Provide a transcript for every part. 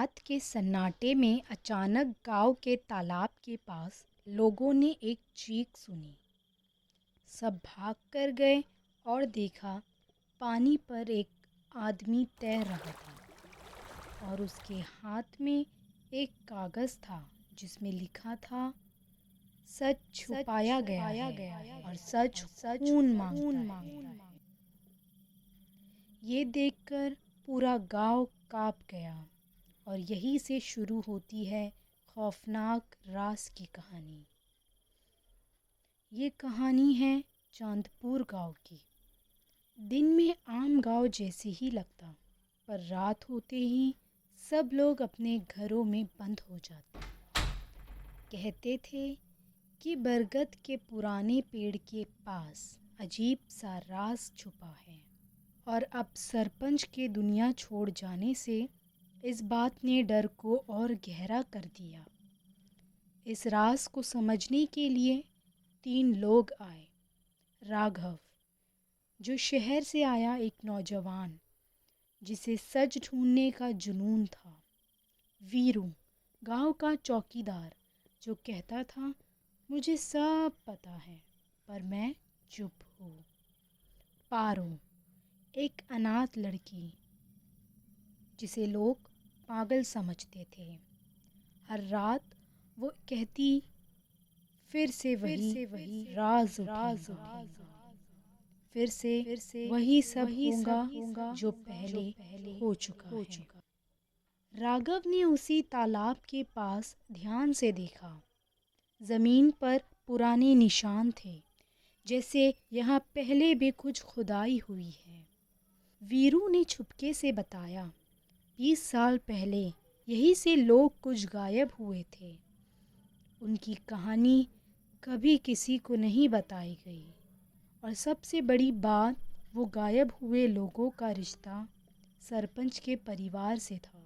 रात के सन्नाटे में अचानक गांव के तालाब के पास लोगों ने एक चीख सुनी। सब भाग कर गए और देखा पानी पर एक आदमी तैर रहा था और उसके हाथ में एक कागज था जिसमें लिखा था, सच छुपाया गया है और सच खून मांगता है। ये देखकर पूरा गांव कांप गया और यहीं से शुरू होती है खौफनाक रास की कहानी। ये कहानी है चांदपुर गांव की। दिन में आम गांव जैसे ही लगता, पर रात होते ही सब लोग अपने घरों में बंद हो जाते। कहते थे कि बरगद के पुराने पेड़ के पास अजीब सा राज छुपा है, और अब सरपंच के दुनिया छोड़ जाने से इस बात ने डर को और गहरा कर दिया। इस राज को समझने के लिए 3 लोग आए। राघव, जो शहर से आया एक नौजवान जिसे सच ढूंढने का जुनून था। वीरू, गांव का चौकीदार, जो कहता था मुझे सब पता है पर मैं चुप हूँ। पारो, एक अनाथ लड़की जिसे लोग पागल समझते थे। हर रात वो कहती, फिर से वही राज उठेगा। फिर से वही सब होगा जो पहले हो चुका है। राघव ने उसी तालाब के पास ध्यान से देखा। जमीन पर पुराने निशान थे, जैसे यहाँ पहले भी कुछ खुदाई हुई है। वीरू ने चुपके से बताया, 20 साल पहले यहीं से लोग कुछ गायब हुए थे। उनकी कहानी कभी किसी को नहीं बताई गई, और सबसे बड़ी बात, वो गायब हुए लोगों का रिश्ता सरपंच के परिवार से था।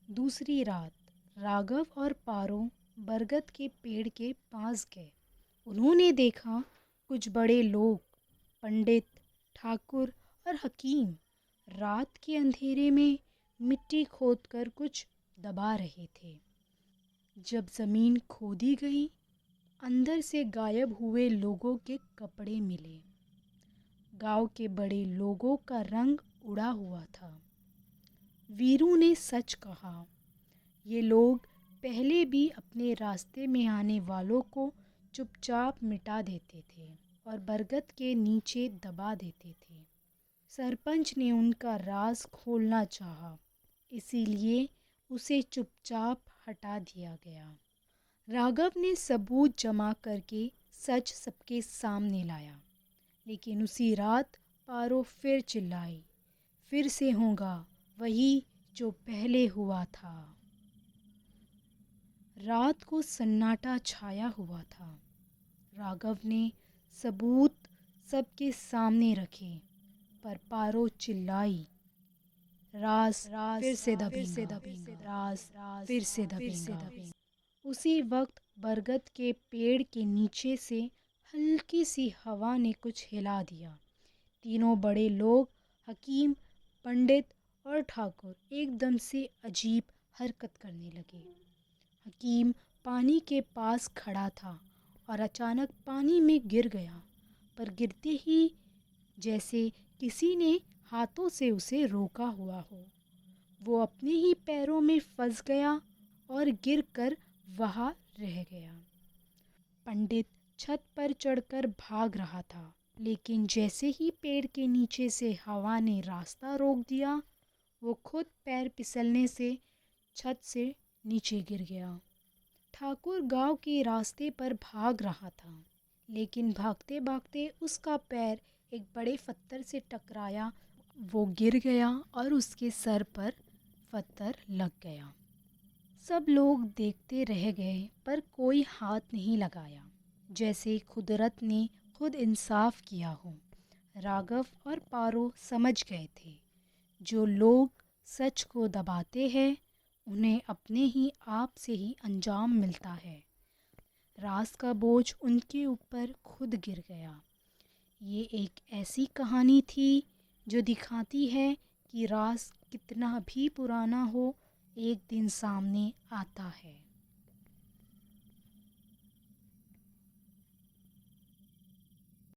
दूसरी रात राघव और पारो बरगद के पेड़ के पास गए। उन्होंने देखा कुछ बड़े लोग, पंडित, ठाकुर और हकीम, रात के अंधेरे में मिट्टी खोदकर कुछ दबा रहे थे। जब जमीन खोदी गई, अंदर से गायब हुए लोगों के कपड़े मिले। गांव के बड़े लोगों का रंग उड़ा हुआ था। वीरू ने सच कहा, ये लोग पहले भी अपने रास्ते में आने वालों को चुपचाप मिटा देते थे और बरगद के नीचे दबा देते थे। सरपंच ने उनका राज खोलना चाहा, इसीलिए उसे चुपचाप हटा दिया गया। राघव ने सबूत जमा करके सच सबके सामने लाया, लेकिन उसी रात पारो फिर चिल्लाई, फिर से होगा वही जो पहले हुआ था। रात को सन्नाटा छाया हुआ था। राघव ने सबूत सबके सामने रखे, पर पारो चिल्लाई, राज फिर से दबेगा, राज फिर से दबेगा। उसी वक्त बरगद के पेड़ के नीचे से हल्की सी हवा ने कुछ हिला दिया। तीनों बड़े लोग, हकीम, पंडित और ठाकुर, एकदम से अजीब हरकत करने लगे। हकीम पानी के पास खड़ा था और अचानक पानी में गिर गया, पर गिरते ही जैसे किसी ने हाथों से उसे रोका हुआ हो। वो अपने ही पैरों में फंस गया और गिरकर वहाँ रह गया। पंडित छत पर चढ़कर भाग रहा था, लेकिन जैसे ही पेड़ के नीचे से हवा ने रास्ता रोक दिया, वो खुद पैर फिसलने से छत से नीचे गिर गया। ठाकुर गांव के रास्ते पर भाग रहा था, लेकिन भागते भागते उसका पैर एक बड़े पत्थर से टकराया। वो गिर गया और उसके सर पर पत्थर लग गया। सब लोग देखते रह गए, पर कोई हाथ नहीं लगाया, जैसे कुदरत ने खुद इंसाफ किया हो। राघव और पारो समझ गए थे, जो लोग सच को दबाते हैं उन्हें अपने ही आप से ही अंजाम मिलता है। राज का बोझ उनके ऊपर खुद गिर गया। ये एक ऐसी कहानी थी जो दिखाती है कि राज कितना भी पुराना हो एक दिन सामने आता है।